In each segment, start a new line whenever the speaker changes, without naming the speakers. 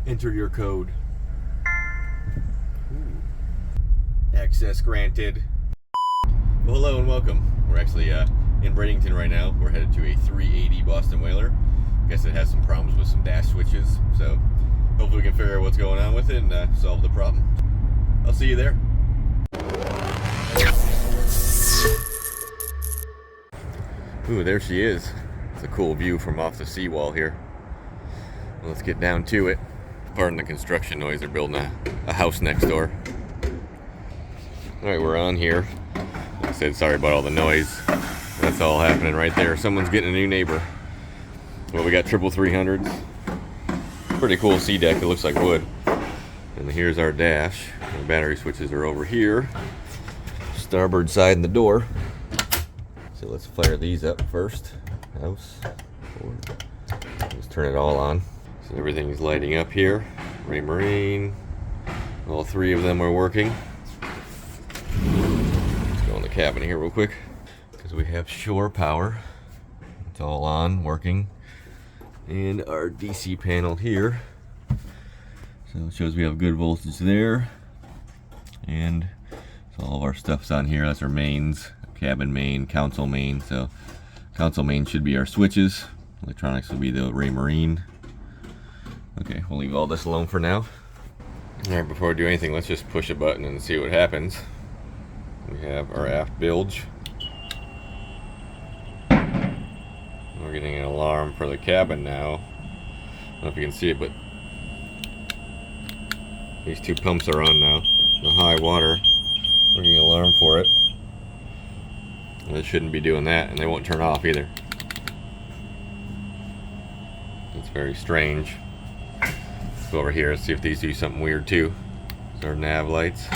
Enter your code. Ooh. Access granted. Well, hello and welcome. We're actually in Bradenton right now. We're headed to a 380 Boston Whaler. Guess it has some problems with some dash switches, so hopefully we can figure out what's going on with it and solve the problem. I'll see you there. Ooh, there she is. It's a cool view from off the seawall here. Well, let's get down to it. Pardon the construction noise, they're building a house next door. Alright, we're on here. Like I said, sorry about all the noise. That's all happening right there. Someone's getting a new neighbor. Well, we got 300s. Pretty cool sea deck, it looks like wood. And here's our dash. Our battery switches are over here. Starboard side in the door. So let's fire these up first. House, forward. Let's turn it all on. So everything's lighting up here. Raymarine. All three of them are working. Let's go in the cabin here real quick. Because we have shore power. It's all on, working. And our DC panel here. So it shows we have good voltage there. And so all of our stuff's on here. That's our mains. Cabin main, console main. So console main should be our switches. Electronics will be the Raymarine. Okay, we'll leave all this alone for now. Alright, before we do anything, let's just push a button and see what happens. We have our aft bilge. We're getting an alarm for the cabin now. I don't know if you can see it, but these two pumps are on now. The high water. We're getting an alarm for it. And it shouldn't be doing that, and they won't turn off either. It's very strange. Let's go over here and see if these do something weird too. There's our nav lights.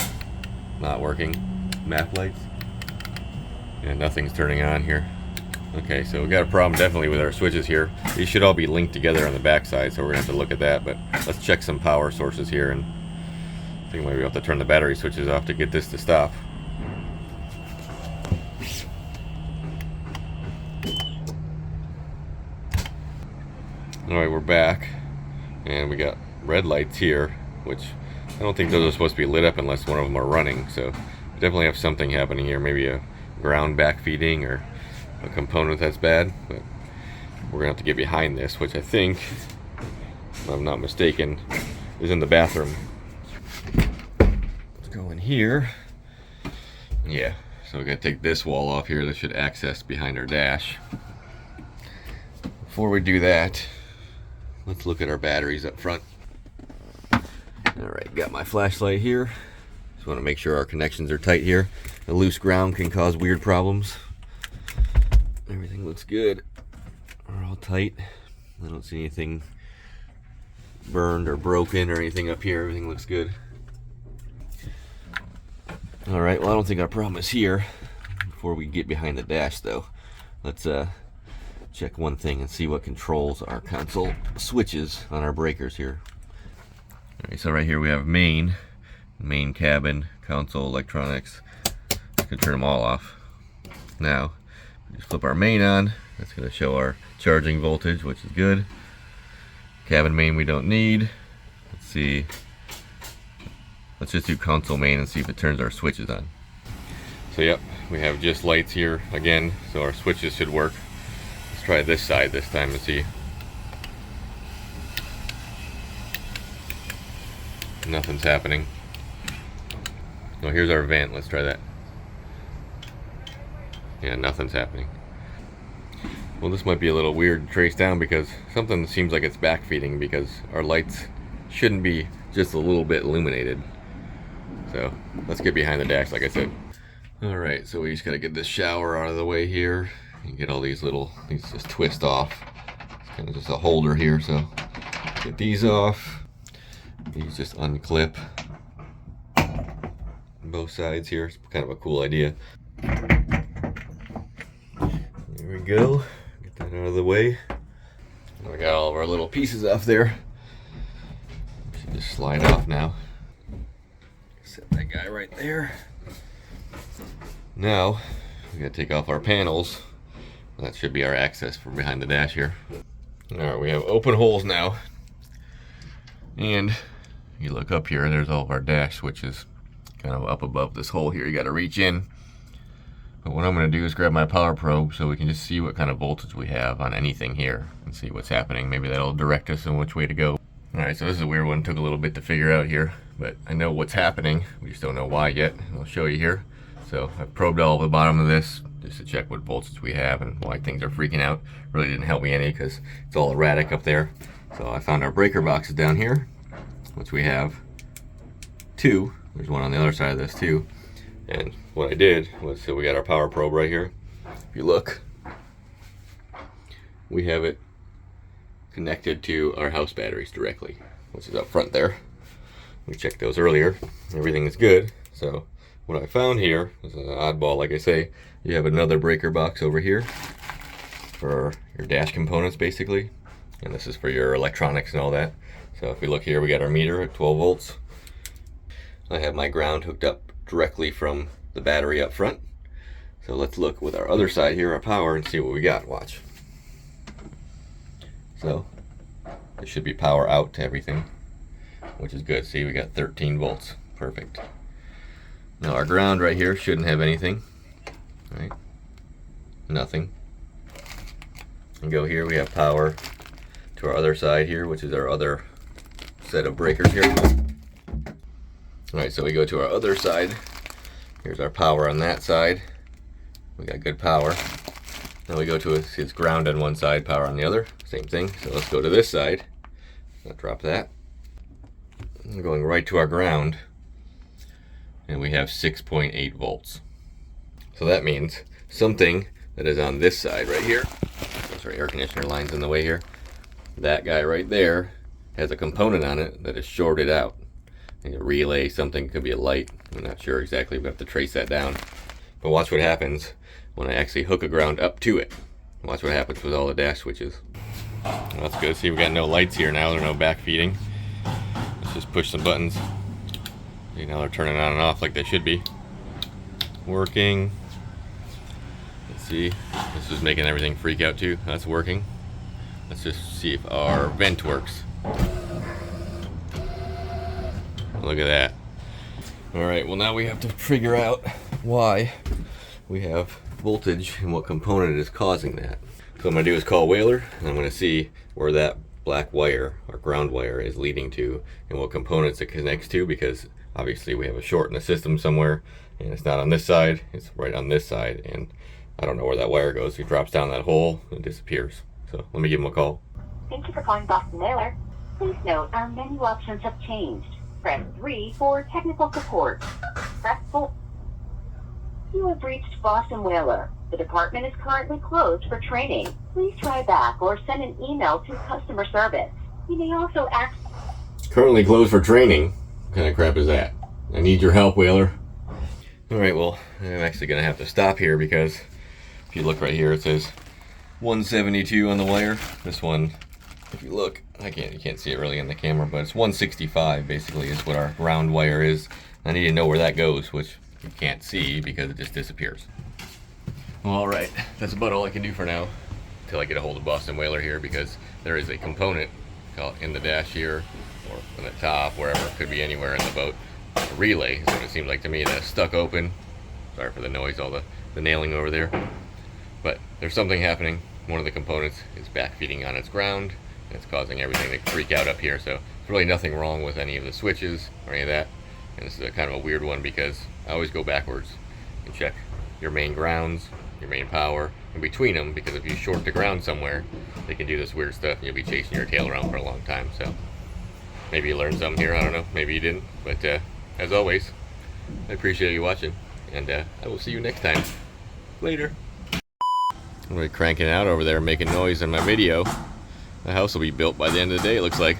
Not working. Map lights. And nothing's turning on here. Okay, so we got a problem definitely with our switches here. These should all be linked together on the back side, so we're gonna have to look at that, but let's check some power sources here, and I think maybe we'll have to turn the battery switches off to get this to stop. Alright, we're back, and we got red lights here, which I don't think those are supposed to be lit up unless one of them are running, so we definitely have something happening here, maybe a ground backfeeding or a component that's bad, but we're gonna have to get behind this, which I think, if I'm not mistaken, is in the bathroom. Let's go in here. Yeah, so we gotta take this wall off here that should access behind our dash. Before we do that, let's look at our batteries up front. Alright, got my flashlight here. Just want to make sure our connections are tight here. The loose ground can cause weird problems. Everything looks good. We're all tight. I don't see anything burned or broken or anything up here. Everything looks good. Alright, well I don't think our problem is here. Before we get behind the dash though, let's check one thing and see what controls our console switches on our breakers here. Alright, so right here we have main cabin, console, electronics. I can turn them all off. Now, just flip our main on. That's going to show our charging voltage, which is good. Cabin main we don't need. Let's see. Let's just do console main and see if it turns our switches on. So yep, we have just lights here again, so our switches should work. Let's try this side this time and see. Nothing's happening. Oh, here's our vent. Let's try that. Yeah, nothing's happening. Well, this might be a little weird to trace down because something seems like it's backfeeding because our lights shouldn't be just a little bit illuminated. So let's get behind the dash like I said. Alright, so we just gotta get this shower out of the way here and get all these just twist off. It's kind of just a holder here, so get these off. These just unclip both sides here. It's kind of a cool idea. There we go. Get that out of the way. We got all of our little pieces off there. Should just slide off now. Set that guy right there. Now we gotta take off our panels. That should be our access from behind the dash here. Alright, we have open holes now. And you look up here, there's all of our dash switches kind of up above this hole here. You got to reach in. But what I'm going to do is grab my power probe so we can just see what kind of voltage we have on anything here and see what's happening. Maybe that'll direct us in which way to go. Alright, so this is a weird one. Took a little bit to figure out here, but I know what's happening. We just don't know why yet. I'll show you here. So I've probed all the bottom of this just to check what voltage we have and why things are freaking out. Really didn't help me any because it's all erratic up there. So I found our breaker boxes down here, which we have two. There's one on the other side of this too. And what I did was, so we got our power probe right here. If you look, we have it connected to our house batteries directly, which is up front there. We checked those earlier. Everything is good. So what I found here is an oddball, like I say. You have another breaker box over here for your dash components basically. And this is for your electronics and all that. So if we look here, we got our meter at 12 volts. I have my ground hooked up directly from the battery up front. So let's look with our other side here, our power, and see what we got. Watch. So there should be power out to everything, which is good. See, we got 13 volts. Perfect. Now our ground right here shouldn't have anything, right? Nothing. And go here, we have power to our other side here, which is our other set of breakers here. Alright, so we go to our other side. Here's our power on that side. We got good power. Now we go to it's ground on one side, power on the other. Same thing. So let's go to this side. I'll drop that. We're going right to our ground. And we have 6.8 volts. So that means something that is on this side right here. Sorry, air conditioner line's in the way here. That guy right there has a component on it that is shorted out. A relay, something, could be a light. I'm not sure exactly, we have to trace that down. But watch what happens when I actually hook a ground up to it. Watch what happens with all the dash switches. Well, that's good. See, we got no lights here now. There's no back feeding. Let's just push some buttons. See, now they're turning on and off like they should be. Working. Let's see. This is making everything freak out too. That's working. Let's just see if our vent works. Look at that. Alright, well now we have to figure out why we have voltage and what component is causing that. So what I'm going to do is call Whaler, and I'm going to see where that black wire, or ground wire, is leading to and what components it connects to, because obviously we have a short in the system somewhere and it's not on this side, it's right on this side, and I don't know where that wire goes. It drops down that hole and disappears. So let me give him a call.
Thank you for calling Boston Whaler. Please note our menu options have changed. Press 3 for technical support. Press 4. You have reached Boston Whaler. The department is currently closed for training. Please try back or send an email to customer service. You may also ask...
Currently closed for training? What kind of crap is that? I need your help, Whaler. Alright, well, I'm actually going to have to stop here because if you look right here, it says 172 on the wire. This one, if you look, you can't see it really in the camera, but it's 165 basically is what our ground wire is. I need to know where that goes, which you can't see because it just disappears. Well, alright, that's about all I can do for now until I get a hold of Boston Whaler here, because there is a component in the dash here, or on the top, wherever, it could be anywhere in the boat. A relay is what it seems like to me, that's stuck open. Sorry for the noise, all the nailing over there. But there's something happening. One of the components is backfeeding on its ground, and it's causing everything to freak out up here. So there's really nothing wrong with any of the switches or any of that. And this is a kind of a weird one because I always go backwards and check your main grounds, your main power, in between them, because if you short the ground somewhere, they can do this weird stuff and you'll be chasing your tail around for a long time. So maybe you learned something here, I don't know, maybe you didn't. But as always, I appreciate you watching, and I will see you next time. Later. I'm really cranking it out over there, making noise in my video. The house will be built by the end of the day, it looks like.